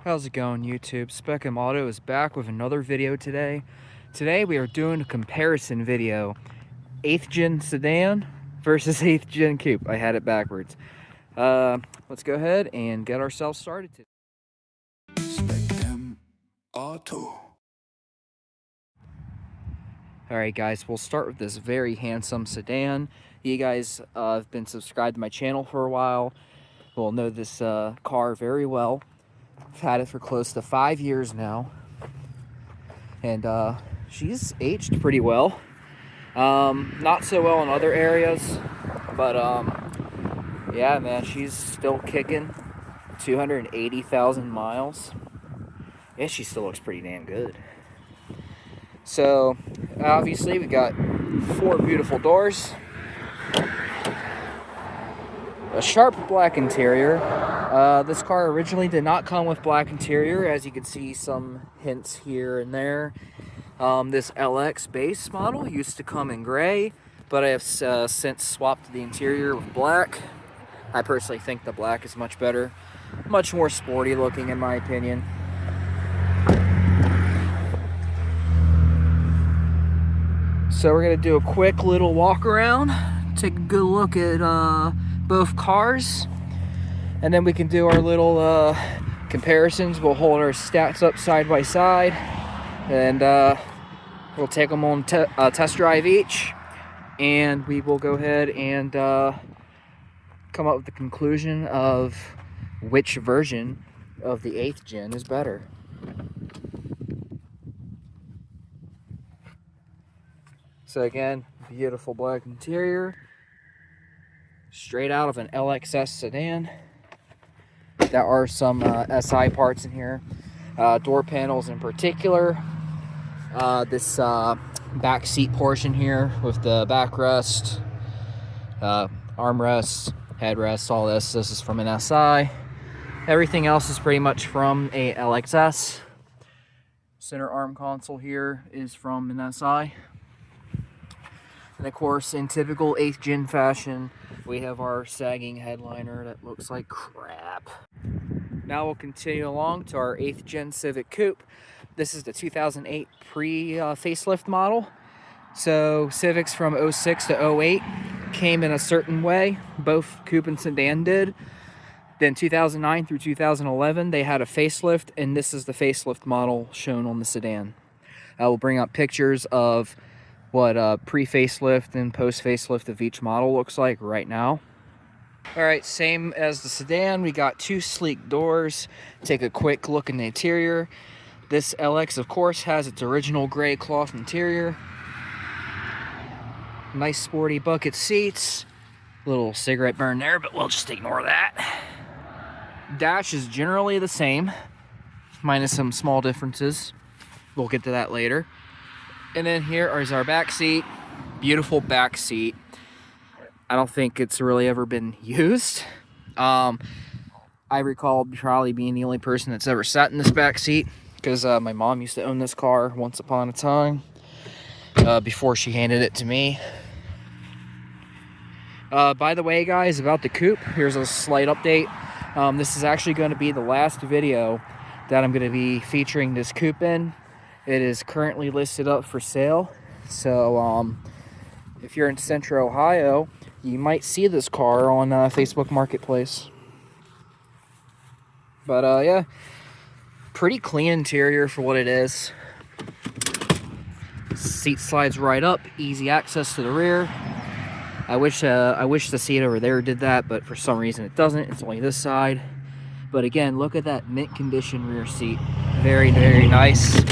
How's it going, YouTube? Spec'em Auto is back with another video today. Today we are doing a comparison video. 8th gen sedan versus 8th gen coupe. I had it backwards. Let's go ahead and get ourselves started today. Spec'em Auto. Alright guys, we'll start with this very handsome sedan. You guys have been subscribed to my channel for a while. Will know this car very well. I've had it for close to 5 years now. And she's aged pretty well. Not so well in other areas, but yeah, man, she's still kicking. 280,000 miles. Yeah, she still looks pretty damn good. So obviously we got 4 beautiful doors, a sharp black interior. This car originally did not come with black interior, as you can see some hints here and there. This LX base model used to come in gray, but I have since swapped the interior with black. I personally think the black is much better, much more sporty looking in my opinion. So we're gonna do a quick little walk around, take a good look at both cars, and then we can do our little comparisons. We'll hold our stats up side by side, and we'll take them on test drive each, and we will go ahead and come up with the conclusion of which version of the 8th gen is better. So again, beautiful black interior, straight out of an LXS sedan. There are some SI parts in here, door panels in particular. This back seat portion here with the backrest, armrest, headrest, all this is from an SI. Everything else is pretty much from a LXS. Center arm console here is from an SI. And of course, in typical 8th gen fashion, we have our sagging headliner that looks like crap. Now we'll continue along to our 8th gen Civic Coupe. This is the 2008 pre-facelift model. So Civics from 06 to 08 came in a certain way. Both Coupe and Sedan did. Then 2009 through 2011, they had a facelift, and this is the facelift model shown on the sedan. I will bring up pictures of what pre-facelift and post-facelift of each model looks like right now. Alright, same as the sedan, we got 2 sleek doors. Take a quick look in the interior. This LX, of course, has its original gray cloth interior. Nice sporty bucket seats. Little cigarette burn there, but we'll just ignore that. Dash is generally the same, minus some small differences. We'll get to that later. And then here is our back seat. Beautiful back seat. I don't think it's really ever been used. I recall probably being the only person that's ever sat in this back seat, because my mom used to own this car once upon a time, before she handed it to me. By the way, guys, about the coupe, here's a slight update. This is actually going to be the last video that I'm going to be featuring this coupe in. It is currently listed up for sale, so if you're in Central Ohio, you might see this car on Facebook Marketplace. But yeah, pretty clean interior for what it is. Seat slides right up, easy access to the rear. I wish the seat over there did that, but for some reason it doesn't. It's only this side. But again, look at that mint condition rear seat. Very, very nice.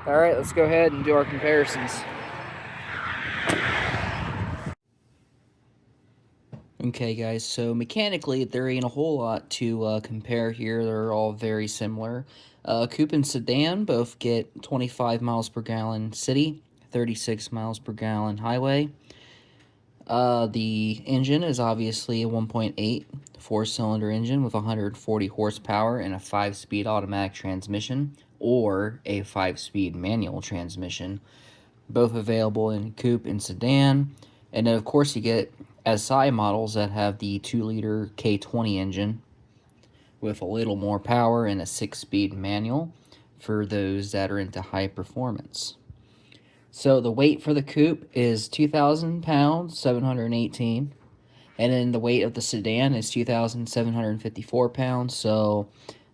Alright, let's go ahead and do our comparisons. Okay guys, so mechanically there ain't a whole lot to compare here. They're all very similar. Coupe and Sedan both get 25 miles per gallon city, 36 miles per gallon highway. The engine is obviously a 1.8 4-cylinder engine with 140 horsepower and a 5-speed automatic transmission, or a 5-speed manual transmission, both available in Coupe and Sedan. And then of course you get SI models that have the 2-liter K20 engine with a little more power and a 6-speed manual for those that are into high performance. So the weight for the coupe is 2,000 pounds, 718, and then the weight of the sedan is 2,754 pounds, so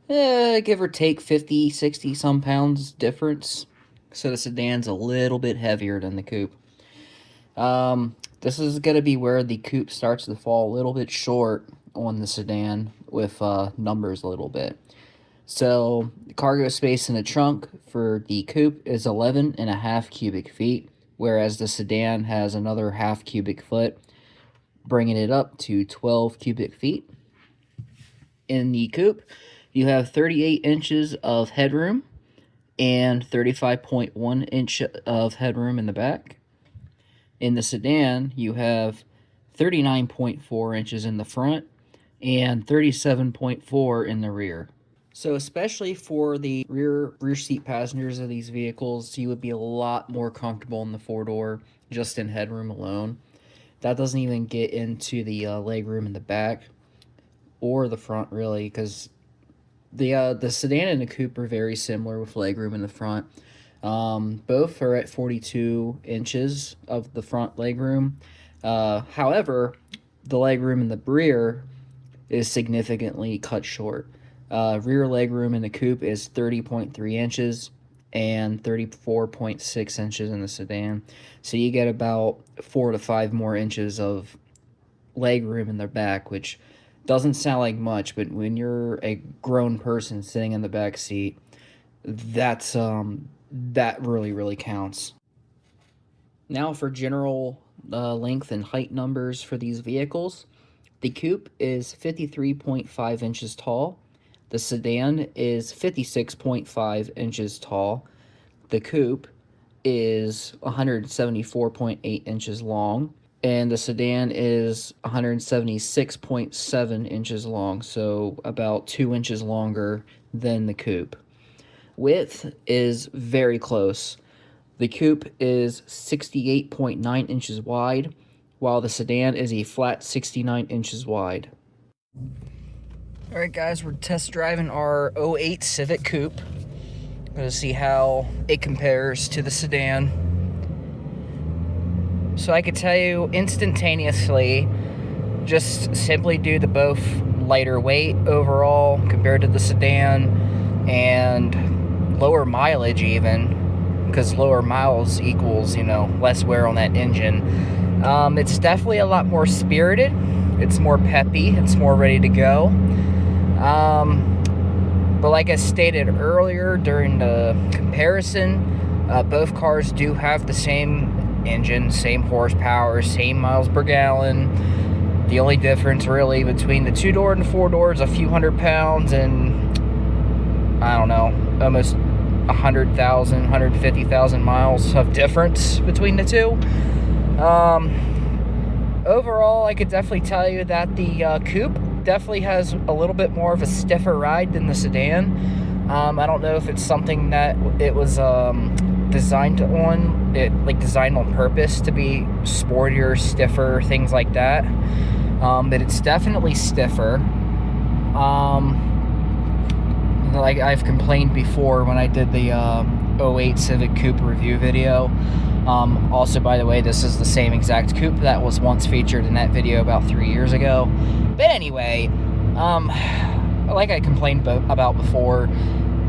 give or take 50, 60 some pounds difference. So the sedan's a little bit heavier than the coupe. This is going to be where the coupe starts to fall a little bit short on the sedan with numbers a little bit. So the cargo space in the trunk for the coupe is 11.5 cubic feet, whereas the sedan has another half cubic foot, bringing it up to 12 cubic feet. In the coupe, you have 38 inches of headroom and 35.1 inch of headroom in the back. In the sedan, you have 39.4 inches in the front and 37.4 in the rear. So especially for the rear seat passengers of these vehicles, you would be a lot more comfortable in the 4-door just in headroom alone. That doesn't even get into the legroom in the back or the front, really, because the sedan and the coupe are very similar with legroom in the front. Both are at 42 inches of the front legroom. However, the legroom in the rear is significantly cut short. Rear legroom in the coupe is 30.3 inches and 34.6 inches in the sedan. So you get about 4 to 5 more inches of legroom in the back, which doesn't sound like much, but when you're a grown person sitting in the back seat, that really counts. Now for general length and height numbers for these vehicles. The coupe is 53.5 inches tall. The sedan is 56.5 inches tall. The coupe is 174.8 inches long. And the sedan is 176.7 inches long, so about 2 inches longer than the coupe. Width is very close. The coupe is 68.9 inches wide, while the sedan is a flat 69 inches wide. Alright guys, we're test driving our 08 Civic Coupe. Gonna see how it compares to the sedan. So I could tell you instantaneously, just simply due to both lighter weight overall compared to the sedan and lower mileage even, because lower miles equals, less wear on that engine. It's definitely a lot more spirited. It's more peppy. It's more ready to go. But like I stated earlier during the comparison, both cars do have the same engine, same horsepower, same miles per gallon. The only difference really between the 2-door and the 4-door is a few hundred pounds and, I don't know, almost 100,000, 150,000 miles of difference between the two. Overall, I could definitely tell you that the coupe definitely has a little bit more of a stiffer ride than the sedan. I don't know if it's something that it was designed on purpose to be sportier, stiffer, things like that. But it's definitely stiffer. Like I've complained before when I did the 08 Civic Coupe review video. Also, by the way, this is the same exact coupe that was once featured in that video about 3 years ago. But anyway, like I complained about before,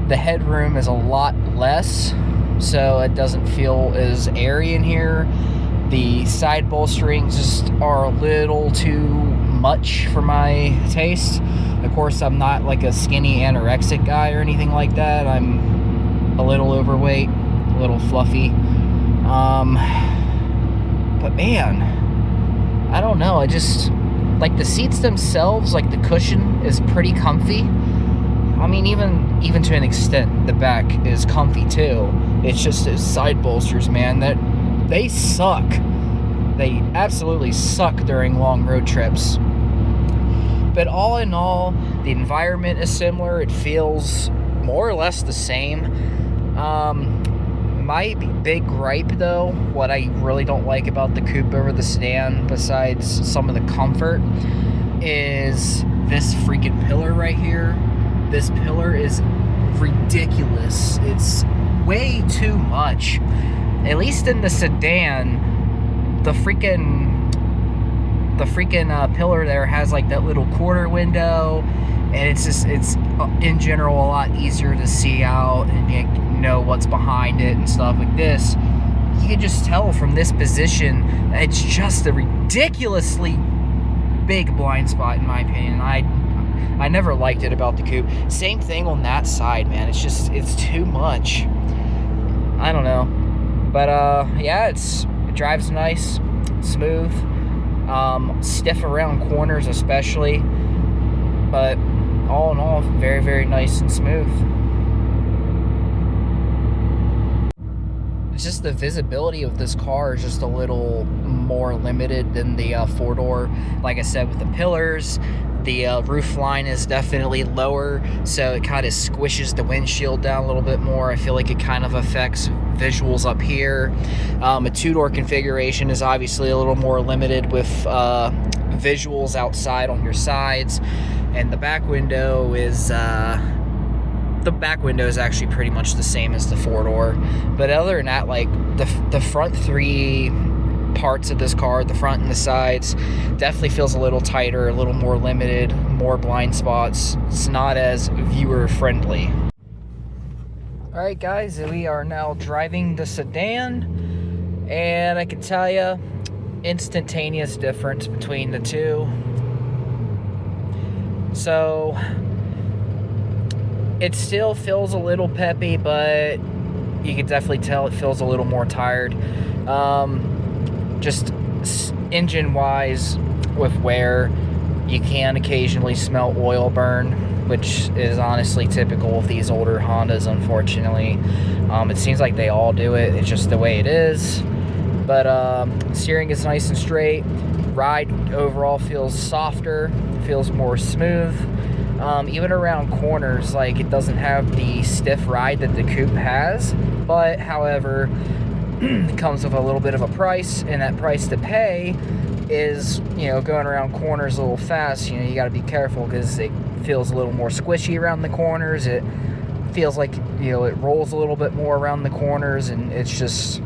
the headroom is a lot less, so it doesn't feel as airy in here. The side bolsterings just are a little too much for my taste. Of course, I'm not like a skinny anorexic guy or anything like that. I'm a little overweight, a little fluffy. But man, I don't know. I just, like the seats themselves, like the cushion is pretty comfy. I mean, even to an extent, the back is comfy too. It's just those side bolsters, man, that they suck. They absolutely suck during long road trips. But all in all, the environment is similar. It feels more or less the same. My big gripe, though, what I really don't like about the Coupe over the Sedan, besides some of the comfort, is this freaking pillar right here. This pillar is ridiculous. It's way too much. At least in the Sedan, the freaking pillar there has like that little quarter window, and it's in general a lot easier to see out and you know what's behind it and stuff. Like this, you can just tell from this position that it's just a ridiculously big blind spot, in my opinion. I never liked it about the Coupe. Same thing on that side, man. It's too much. I don't know, but yeah, it drives nice, smooth, stiff around corners especially, but all in all, very, very nice and smooth. It's just the visibility of this car is just a little more limited than the four-door. Like I said, with the pillars, the roof line is definitely lower, so it kind of squishes the windshield down a little bit more. I feel like it kind of affects visuals up here. A two-door configuration is obviously a little more limited with visuals outside on your sides, and the back window is actually pretty much the same as the four-door. But other than that, like the front three parts of this car, the front and the sides, definitely feels a little tighter, a little more limited, more blind spots. It's not as viewer friendly. All right, guys, we are now driving the Sedan, and I can tell you, instantaneous difference between the two. So it still feels a little peppy, but you can definitely tell it feels a little more tired. Just engine-wise, with wear, you can occasionally smell oil burn, which is honestly typical of these older Hondas, unfortunately. It seems like they all do it. It's just the way it is. But steering is nice and straight. Ride overall feels softer, feels more smooth. Even around corners, like, it doesn't have the stiff ride that the Coupe has, but however, it comes with a little bit of a price, and that price to pay is, you know, going around corners a little fast. You know, you got to be careful because it feels a little more squishy around the corners. It feels like, you know, it rolls a little bit more around the corners, and it's just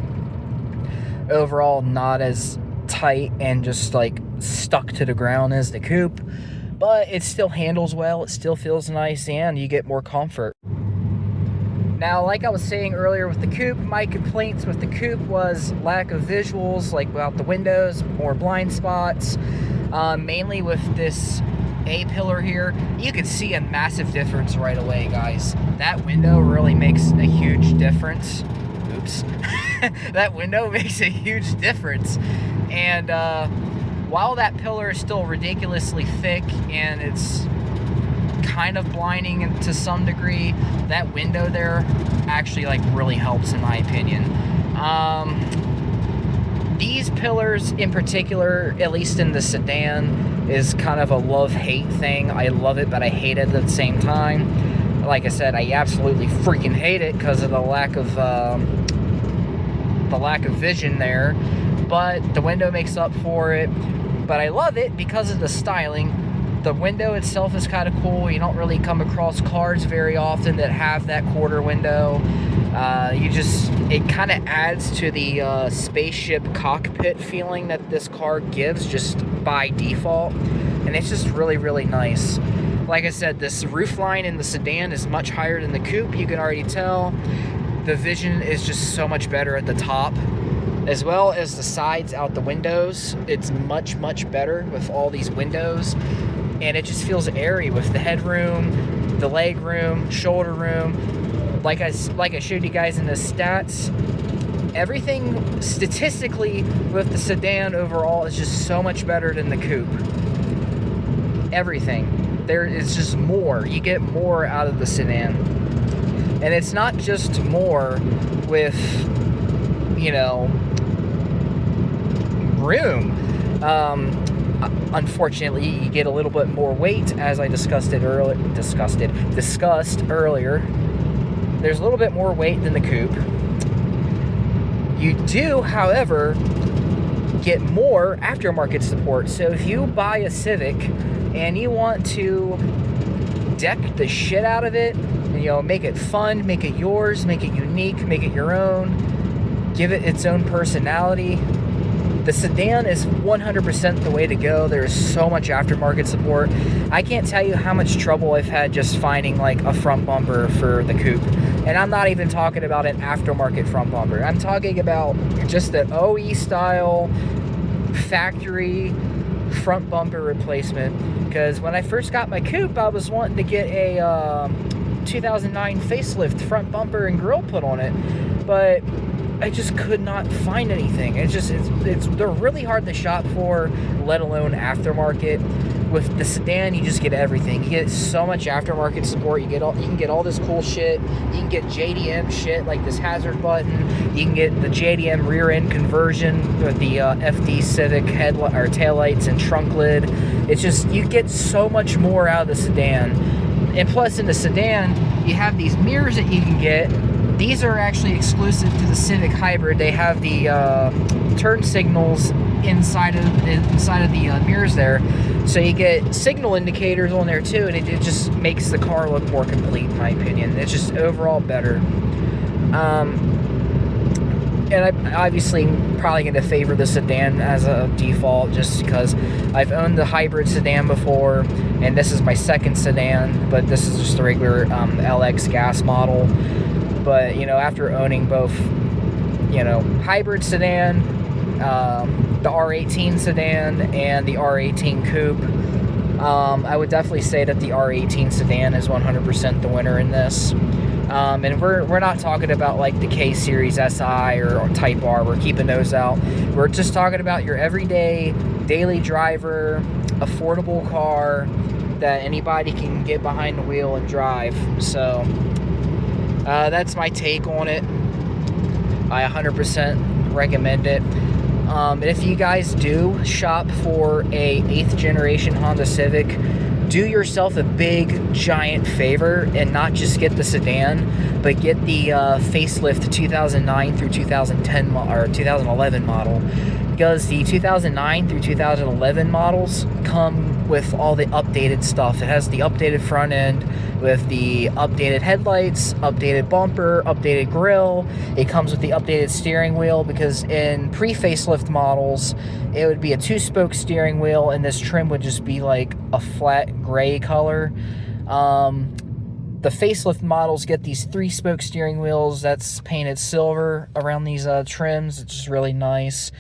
overall not as tight and just like stuck to the ground as the Coupe. But it still handles well, it still feels nice, and you get more comfort. Now, like I was saying earlier with the Coupe, my complaints with the Coupe was lack of visuals, like out the windows, more blind spots. Mainly with this A-pillar here, you can see a massive difference right away, guys. That window really makes a huge difference. Oops. That window makes a huge difference. And while that pillar is still ridiculously thick and it's kind of blinding to some degree, that window there actually like really helps, in my opinion. These pillars in particular, at least in the Sedan, is kind of a love-hate thing. I love it, but I hate it at the same time. Like I said, I absolutely freaking hate it because of the lack of vision there, but the window makes up for it. But I love it because of the styling. The window itself is kind of cool. You don't really come across cars very often that have that quarter window. It kind of adds to the spaceship cockpit feeling that this car gives just by default. And it's just really, really nice. Like I said, this roof line in the Sedan is much higher than the Coupe. You can already tell. The vision is just so much better at the top, as well as the sides out the windows. It's much, much better with all these windows, and it just feels airy with the headroom, the leg room, shoulder room. Like I showed you guys in the stats, everything statistically with the Sedan overall is just so much better than the Coupe. Everything. There is just more. You get more out of the Sedan. And it's not just more with, you know, room. Unfortunately, you get a little bit more weight, as I discussed earlier. There's a little bit more weight than the Coupe. You do, however, get more aftermarket support. So if you buy a Civic and you want to deck the shit out of it, you know, make it fun, make it yours, make it unique, make it your own, give it its own personality, the sedan is 100% the way to go. There's so much aftermarket support. I can't tell you how much trouble I've had just finding like a front bumper for the Coupe. And I'm not even talking about an aftermarket front bumper. I'm talking about just the OE style factory front bumper replacement. Because when I first got my Coupe, I was wanting to get a 2009 facelift front bumper and grille put on it, but I just could not find anything. They're really hard to shop for, let alone aftermarket. With the sedan, you just get everything. You get so much aftermarket support. You can get all this cool shit. You can get JDM shit like this hazard button. You can get the JDM rear end conversion with the FD Civic headlight or taillights and trunk lid. It's just, you get so much more out of the sedan. And plus, in the sedan, you have these mirrors that you can get. These are actually exclusive to the Civic Hybrid. They have the turn signals inside of the mirrors there, so you get signal indicators on there too, and it just makes the car look more complete, in my opinion. It's just overall better. And I'm obviously probably going to favor the sedan as a default, just because I've owned the hybrid sedan before, and this is my second sedan, but this is just the regular LX gas model. But, you know, after owning both, you know, hybrid sedan, the R18 sedan, and the R18 Coupe, I would definitely say that the R18 sedan is 100% the winner in this. And we're not talking about like the K Series SI or Type R. We're keeping those out. We're just talking about your everyday, daily driver, affordable car that anybody can get behind the wheel and drive. So that's my take on it. I 100% recommend it. And if you guys do shop for a 8th generation Honda Civic, do yourself a big giant favor and not just get the sedan, but get the facelift 2009 through 2010 or 2011 model, because the 2009 through 2011 models come with all the updated stuff. It has the updated front end with the updated headlights, updated bumper, updated grille. It comes with the updated steering wheel, because in pre-facelift models, it would be a 2-spoke steering wheel, and this trim would just be like a flat gray color. The facelift models get these 3-spoke steering wheels that's painted silver around these trims. It's just really nice.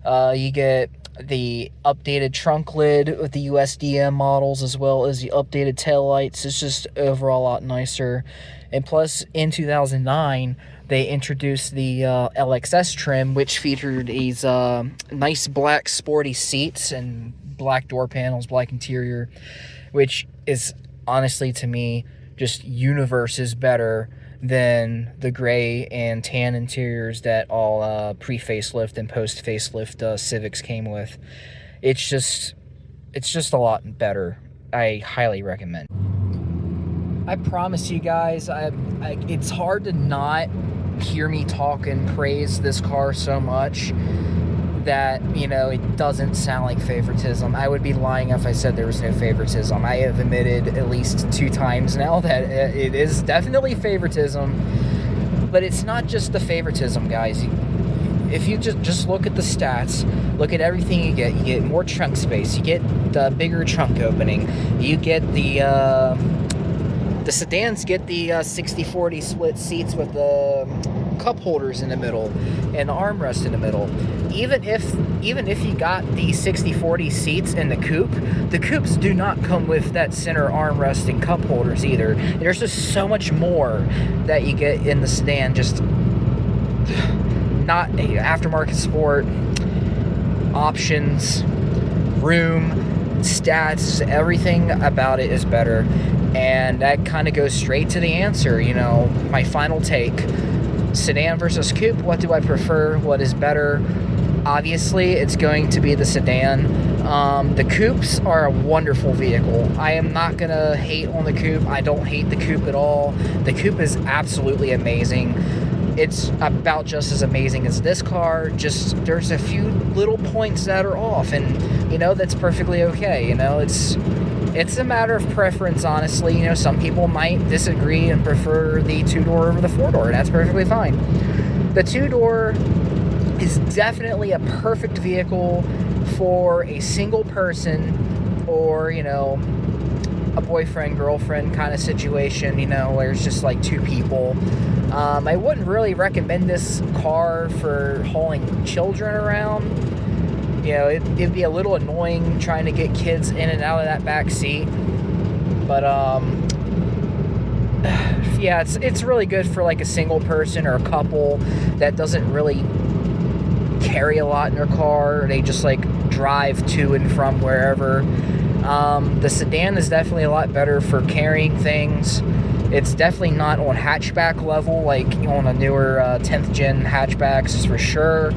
You get the updated trunk lid with the USDM models, as well as the updated taillights. It's just overall a lot nicer. And plus, in 2009, they introduced the LXS trim, which featured these nice black sporty seats and black door panels, black interior, which is honestly, to me, just universes better than the gray and tan interiors that all pre-facelift and post-facelift Civics came with. It's just a lot better. I highly recommend. I promise you guys, it's hard to not hear me talk and praise this car so much that, you know, it doesn't sound like favoritism. I would be lying if I said there was no favoritism. I have admitted at least 2 times now that it is definitely favoritism, but it's not just the favoritism, guys. If you just look at the stats, look at everything you get more trunk space, you get the bigger trunk opening, you get the sedans get the 60-40 split seats with the cup holders in the middle and the armrest in the middle. Even if you got the 60-40 seats in the Coupe, the Coupes do not come with that center armrest and cup holders either. There's just so much more that you get in the sedan. Just not aftermarket support, options, room, stats, everything about it is better. And that kind of goes straight to the answer, you know, my final take. Sedan versus Coupe, what do I prefer? What is better? Obviously, it's going to be the sedan. The Coupes are a wonderful vehicle. I am not going to hate on the Coupe. I don't hate the Coupe at all. The Coupe is absolutely amazing. it's about just as amazing as this car. Just there's a few little points that are off, and you know, that's perfectly okay. You know, it's a matter of preference, honestly. You know, some people might disagree and prefer the 2-door over the 4-door, and that's perfectly fine. The 2-door is definitely a perfect vehicle for a single person, or, you know, a boyfriend, girlfriend kind of situation, you know, where it's just like 2 people. I wouldn't really recommend this car for hauling children around. You know, it'd be a little annoying trying to get kids in and out of that back seat. But, yeah, it's really good for like a single person or a couple that doesn't really carry a lot in their car. They just like drive to and from wherever. The sedan is definitely a lot better for carrying things. It's definitely not on hatchback level like on a newer 10th gen hatchbacks for sure.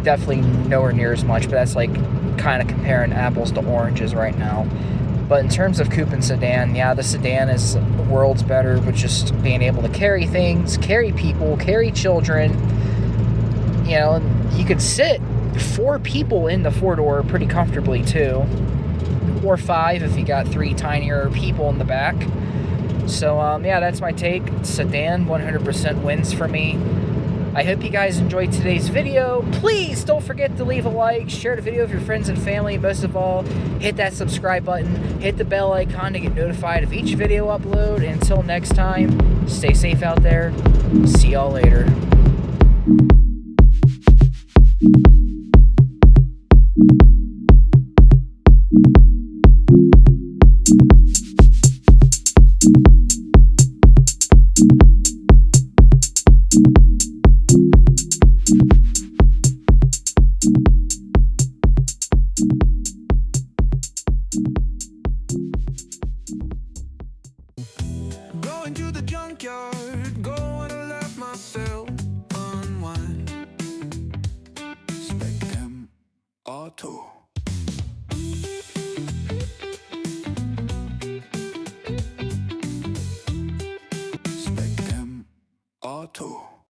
Definitely nowhere near as much, but that's like kind of comparing apples to oranges right now. But in terms of coupe and sedan, yeah, the sedan is worlds better with just being able to carry things, carry people, carry children. You know, and you could sit 4 people in the 4-door pretty comfortably too, or 5 if you got 3 tinier people in the back. So yeah, that's my take. Sedan 100% wins for me. I hope you guys enjoyed today's video. Please don't forget to leave a like, share the video with your friends and family. Most of all, hit that subscribe button, hit the bell icon to get notified of each video upload. And until next time, stay safe out there. See y'all later. Going to the junkyard, going to let myself unwind. Spec them auto. Spec them auto.